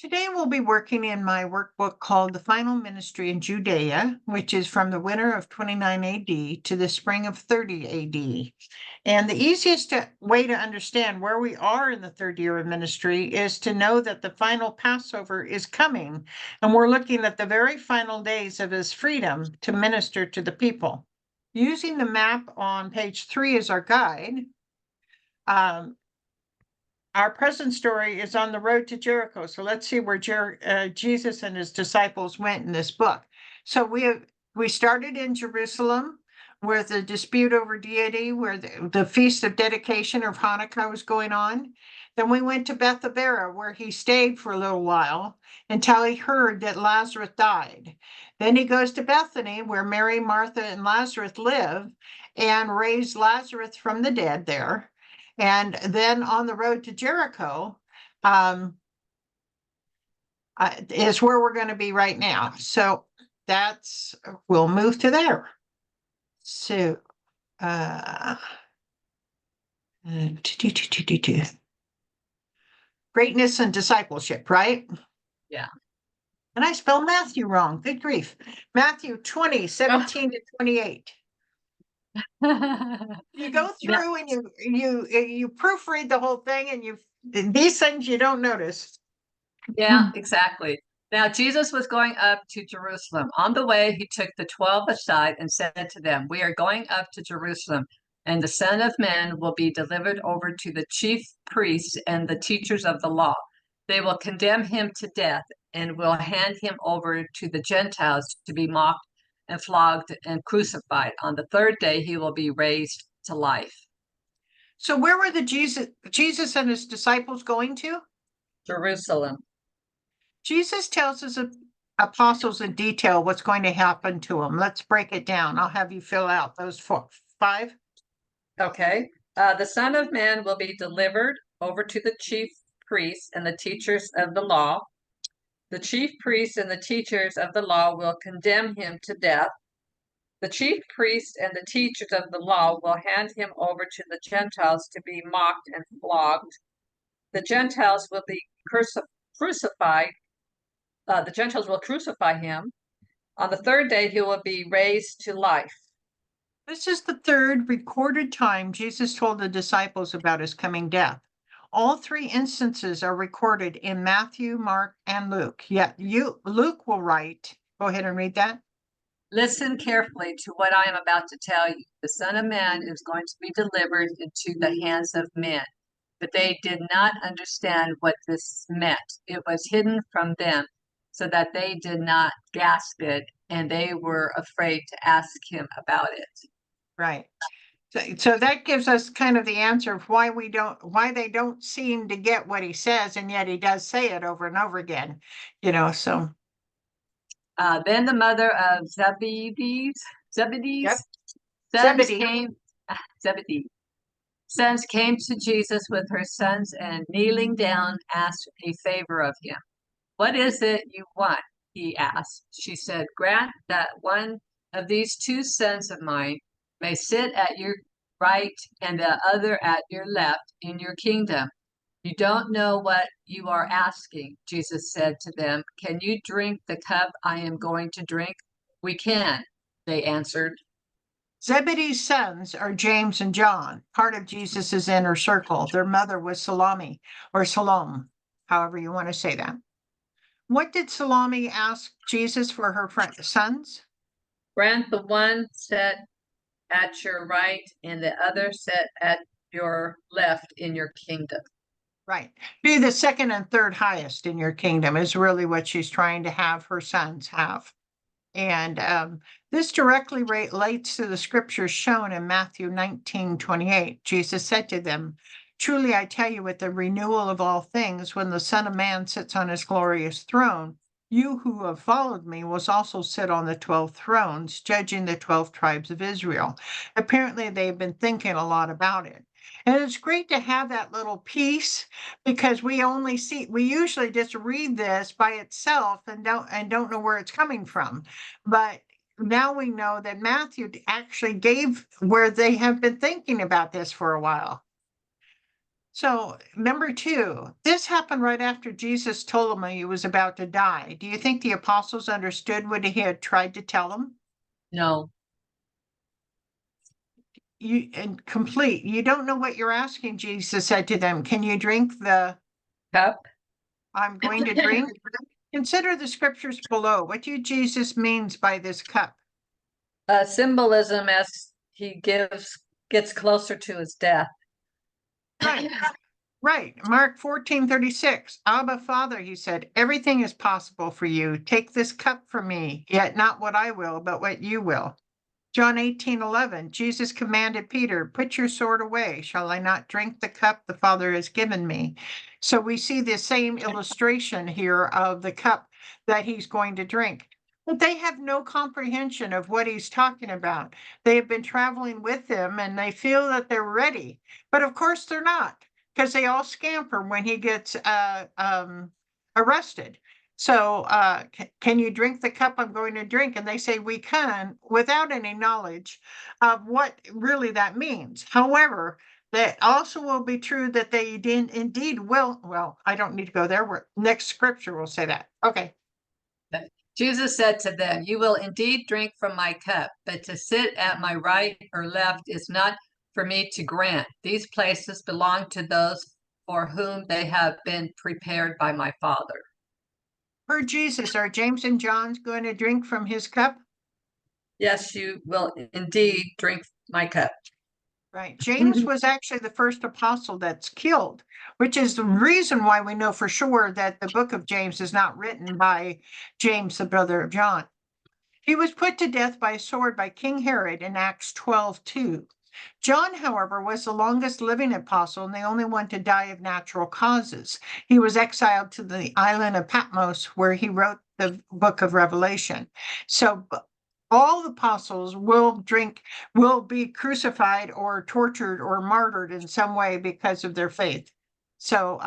Today we'll be working in my workbook called The Final Ministry in Judea, which is from the winter of 29 AD to the spring of 30 AD. And the easiest way to understand where we are in the third year of ministry is to know that the final Passover is coming, and we're looking at the very final days of his freedom to minister to the people. Using the map on page 3 as our guide, our present story is on the road to Jericho. So let's see where Jesus and his disciples went in this book. So we started in Jerusalem with the dispute over deity, where the feast of dedication of Hanukkah was going on. Then we went to Bethabara, where he stayed for a little while until he heard that Lazarus died. Then he goes to Bethany, where Mary, Martha, and Lazarus live, and raised Lazarus from the dead there. And then on the road to Jericho is where we're going to be right now. So we'll move to there. So, greatness and discipleship, right? Yeah. And I spelled Matthew wrong. Good grief. Matthew 20:17 to 28. You go through and you proofread the whole thing, and these things you don't notice. Yeah, exactly. Now Jesus was going up to Jerusalem. On the way, he took the 12 aside and said to them, "We are going up to Jerusalem, and the Son of Man will be delivered over to the chief priests and the teachers of the law. They will condemn him to death and will hand him over to the Gentiles to be mocked and flogged and crucified. On the third day, he will be raised to life." So where were Jesus and his disciples going to? Jerusalem. Jesus tells his apostles in detail what's going to happen to them. Let's break it down. I'll have you fill out those 5. Okay. The Son of Man will be delivered over to the chief priests and the teachers of the law. The chief priests and the teachers of the law will condemn him to death. The chief priests and the teachers of the law will hand him over to the Gentiles to be mocked and flogged. The Gentiles will be crucified. The Gentiles will crucify him. On the third day, he will be raised to life. This is the third recorded time Jesus told the disciples about his coming death. All 3 instances are recorded in Matthew, Mark, and Luke. Yet Luke will write, go ahead and read that. "Listen carefully to what I am about to tell you. The Son of Man is going to be delivered into the hands of men." But they did not understand what this meant. It was hidden from them so that they did not grasp it, and they were afraid to ask him about it. Right. So that gives us kind of the answer of why they don't seem to get what he says, and yet he does say it over and over again, so. Then the mother of Zebedee's Yep. sons came to Jesus with her sons, and kneeling down asked a favor of him. "What is it you want?" he asked. She said, "Grant that one of these 2 sons of mine may sit at your right and the other at your left in your kingdom." "You don't know what you are asking," Jesus said to them. "Can you drink the cup I am going to drink?" "We can," they answered. Zebedee's sons are James and John, part of Jesus's inner circle. Their mother was Salome, however you want to say that. What did Salome ask Jesus for her sons? "Grant the one set at your right and the other set at your left in your kingdom." Right. Be the second and third highest in your kingdom is really what she's trying to have her sons have. And this directly relates to the scriptures shown in Matthew 19:28. Jesus said to them, "Truly I tell you, with the renewal of all things, when the Son of Man sits on his glorious throne, you who have followed me will also sit on the 12 thrones, judging the 12 tribes of Israel." Apparently, they've been thinking a lot about it. And it's great to have that little piece, because we usually just read this by itself and don't know where it's coming from. But now we know that Matthew actually gave where they have been thinking about this for a while. So, number two, this happened right after Jesus told him he was about to die. Do you think the apostles understood what he had tried to tell them? No. You don't know what you're asking, Jesus said to them. Can you drink the Cup. I'm going to drink? Consider the scriptures below. What do Jesus means by this cup? Symbolism as he gets closer to his death. Right. Right. Mark 14:36. Abba, Father, he said, everything is possible for you. Take this cup from me, yet not what I will, but what you will. John 18:11. Jesus commanded Peter, put your sword away. Shall I not drink the cup the Father has given me? So we see the same illustration here of the cup that he's going to drink. But they have no comprehension of what he's talking about. They have been traveling with him and they feel that they're ready. But of course they're not, because they all scamper when he gets arrested. So, can you drink the cup I'm going to drink? And they say we can, without any knowledge of what really that means. However, that also will be true that they indeed will. Well, I don't need to go there. Next scripture will say that. Okay. Jesus said to them, you will indeed drink from my cup, but to sit at my right or left is not for me to grant. These places belong to those for whom they have been prepared by my Father. For Jesus, are James and John going to drink from his cup? Yes, you will indeed drink my cup. Right. James was actually the first apostle that's killed, which is the reason why we know for sure that the book of James is not written by James, the brother of John. He was put to death by a sword by King Herod in Acts 12:2. John, however, was the longest living apostle and the only one to die of natural causes. He was exiled to the island of Patmos, where he wrote the book of Revelation. So all the apostles will be crucified or tortured or martyred in some way because of their faith. So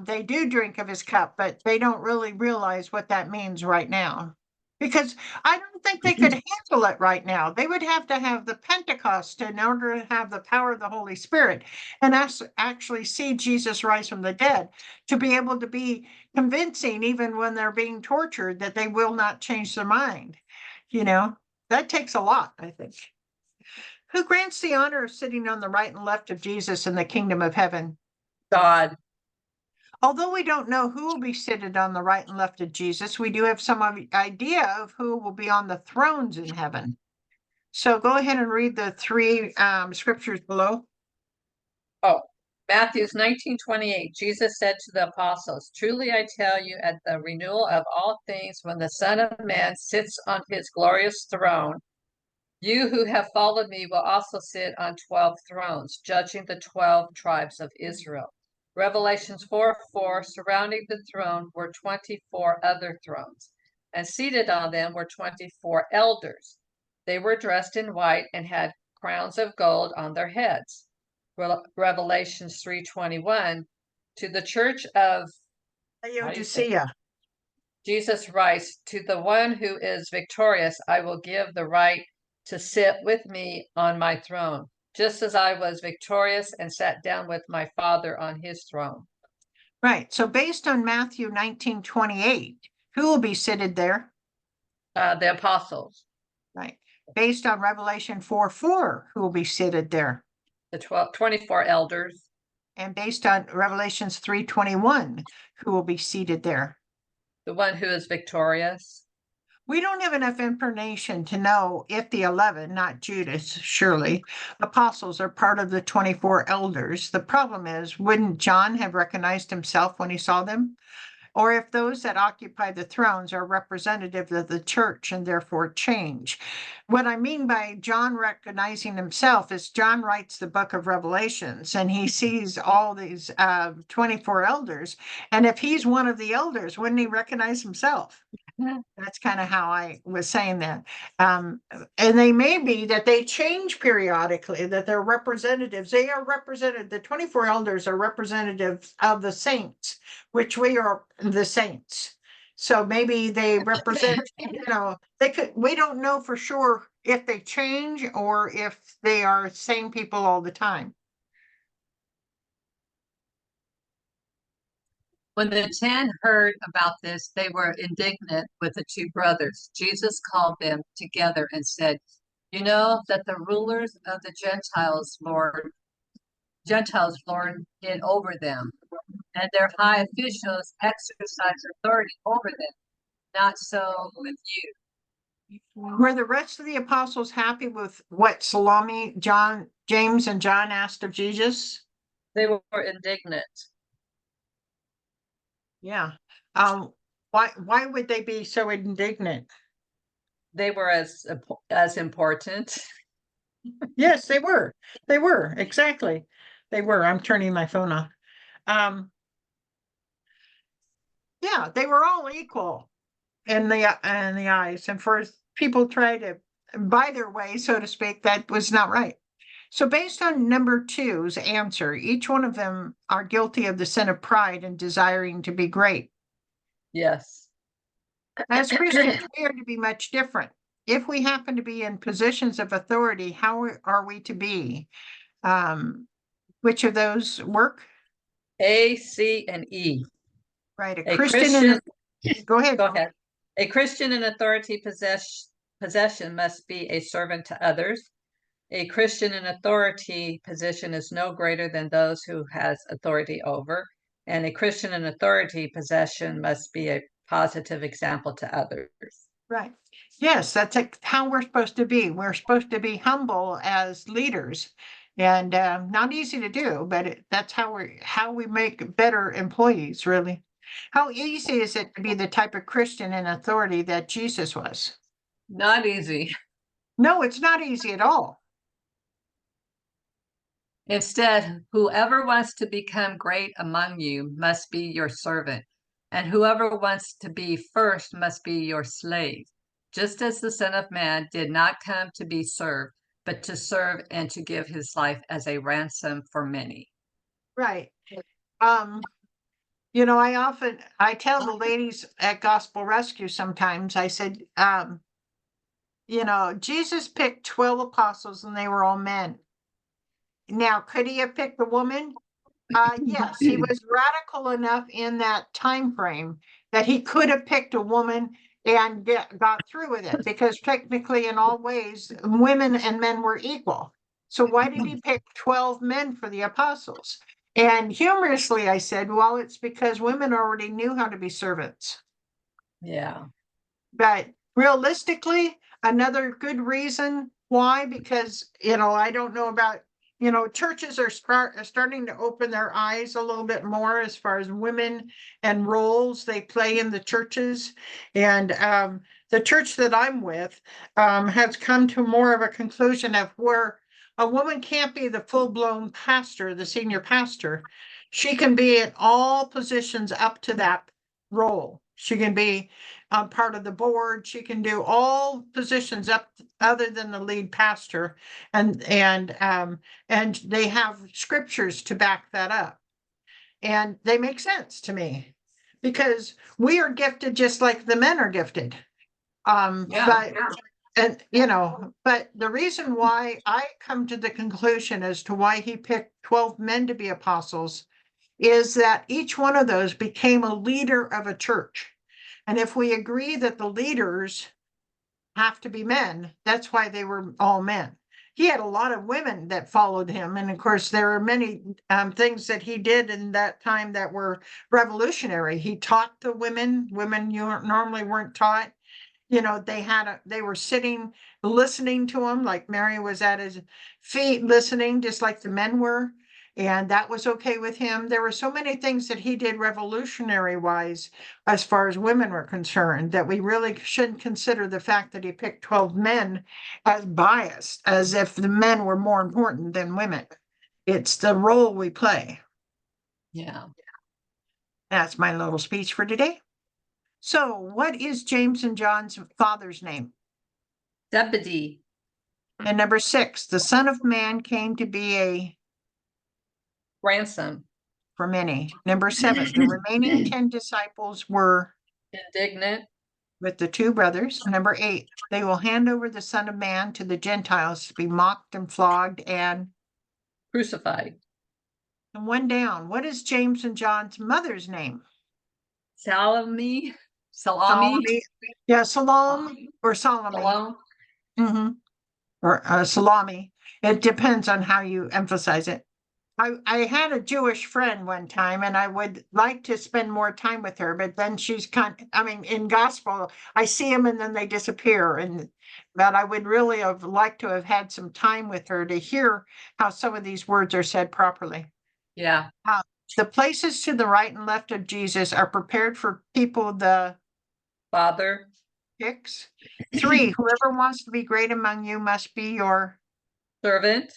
they do drink of his cup, but they don't really realize what that means right now. Because I don't think they could handle it right now. They would have to have the Pentecost in order to have the power of the Holy Spirit and actually see Jesus rise from the dead to be able to be convincing, even when they're being tortured, that they will not change their mind. You know, that takes a lot, I think. Who grants the honor of sitting on the right and left of Jesus in the kingdom of heaven? God. Although we don't know who will be seated on the right and left of Jesus, we do have some idea of who will be on the thrones in heaven. So go ahead and read the three scriptures below. Oh, Matthew's 19:28. Jesus said to the apostles, truly I tell you, at the renewal of all things, when the Son of Man sits on his glorious throne, you who have followed me will also sit on 12 thrones, judging the 12 tribes of Israel. Revelations 4:4, surrounding the throne were 24 other thrones, and seated on them were 24 elders. They were dressed in white and had crowns of gold on their heads. Revelations 3:21, to the church of Laodicea. Jesus writes, to the one who is victorious, I will give the right to sit with me on my throne, just as I was victorious and sat down with my Father on his throne. Right. So based on Matthew 19:28, who will be seated there? The apostles. Right. Based on Revelation 4:4, who will be seated there? The 24 elders. And based on Revelations 3:21, who will be seated there? The one who is victorious. We don't have enough information to know if the 11, not Judas, surely, apostles are part of the 24 elders. The problem is, wouldn't John have recognized himself when he saw them? Or if those that occupy the thrones are representative of the church and therefore change. What I mean by John recognizing himself is John writes the book of Revelations and he sees all these 24 elders. And if he's one of the elders, wouldn't he recognize himself? That's kind of how I was saying that. And they may be that they change periodically, that they're representatives. They are represented, the 24 elders are representatives of the saints, which we are the saints. So maybe they represent, we don't know for sure if they change or if they are same people all the time. When the 10 heard about this, they were indignant with the two brothers. Jesus called them together and said, "You know that the rulers of the Gentiles lord it over them, and their high officials exercise authority over them. Not so with you." Were the rest of the apostles happy with what Salome, John, James, and John asked of Jesus? They were indignant. Yeah. Why would they be so indignant? They were as important. Yes, they were. They were, exactly. They were. I'm turning my phone off. Yeah, they were all equal in the eyes. And for people try to buy their way, so to speak, that was not right. So based on number two's answer, each one of them are guilty of the sin of pride and desiring to be great. Yes. As Christians, we are to be much different. If we happen to be in positions of authority, how are we to be? Which of those work? A, C, and E. Right, a A Christian Christian, go ahead. go ahead. A Christian in authority possession must be a servant to others. A Christian in authority position is no greater than those who has authority over, and a Christian in authority possession must be a positive example to others. Right. Yes, that's how we're supposed to be. We're supposed to be humble as leaders, and not easy to do, but that's how we make better employees. Really, how easy is it to be the type of Christian in authority that Jesus was? Not easy. No, it's not easy at all. Instead, whoever wants to become great among you must be your servant, and whoever wants to be first must be your slave, just as the Son of Man did not come to be served, but to serve and to give his life as a ransom for many. Right. I tell the ladies at Gospel Rescue sometimes, I said, Jesus picked 12 apostles and they were all men. Now, could he have picked a woman? Yes, he was radical enough in that time frame that he could have picked a woman and got through with it, because technically, in all ways, women and men were equal. So why did he pick 12 men for the apostles? And humorously, I said, well, it's because women already knew how to be servants. Yeah. But realistically, another good reason why, because, I don't know about, churches are starting to open their eyes a little bit more as far as women and roles they play in the churches. And the church that I'm with has come to more of a conclusion of where a woman can't be the full-blown pastor, the senior pastor. She can be in all positions up to that role. She can be part of the board. She can do all positions up other than the lead pastor, and they have scriptures to back that up, and they make sense to me because we are gifted just like the men are gifted. But but the reason why I come to the conclusion as to why he picked 12 men to be apostles is that each one of those became a leader of a church. And if we agree that the leaders have to be men, that's why they were all men. He had a lot of women that followed him. And of course, there are many things that he did in that time that were revolutionary. He taught the women you normally weren't taught. They were sitting, listening to him, like Mary was at his feet, listening, just like the men were. And that was okay with him. There were so many things that he did revolutionary wise, as far as women were concerned, that we really shouldn't consider the fact that he picked 12 men as biased, as if the men were more important than women. It's the role we play. Yeah. That's my little speech for today. So, what is James and John's father's name? Zebedee. And number 6, the Son of Man came to be a Ransom. for many. Number 7, the remaining 10 disciples were Indignant. with the 2 brothers. Number 8, they will hand over the Son of Man to the Gentiles to be mocked and flogged and Crucified. one down. What is James and John's mother's name? Salami. Salami. Yeah, salam or salami. Salome. Mhm. Or salami. It depends on how you emphasize it. I had a Jewish friend one time and I would like to spend more time with her, but then she's I mean, in gospel, I see them and then they disappear. And but I would really have liked to have had some time with her to hear how some of these words are said properly. Yeah. The places to the right and left of Jesus are prepared for people the Father. 6. 3, whoever wants to be great among you must be your. Servant.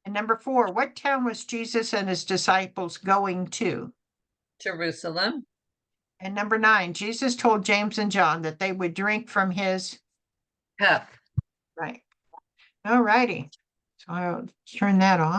And number 4, what town was Jesus and his disciples going to? Jerusalem. And number 9, Jesus told James and John that they would drink from his. Cup. Right. All righty. So I'll turn that off.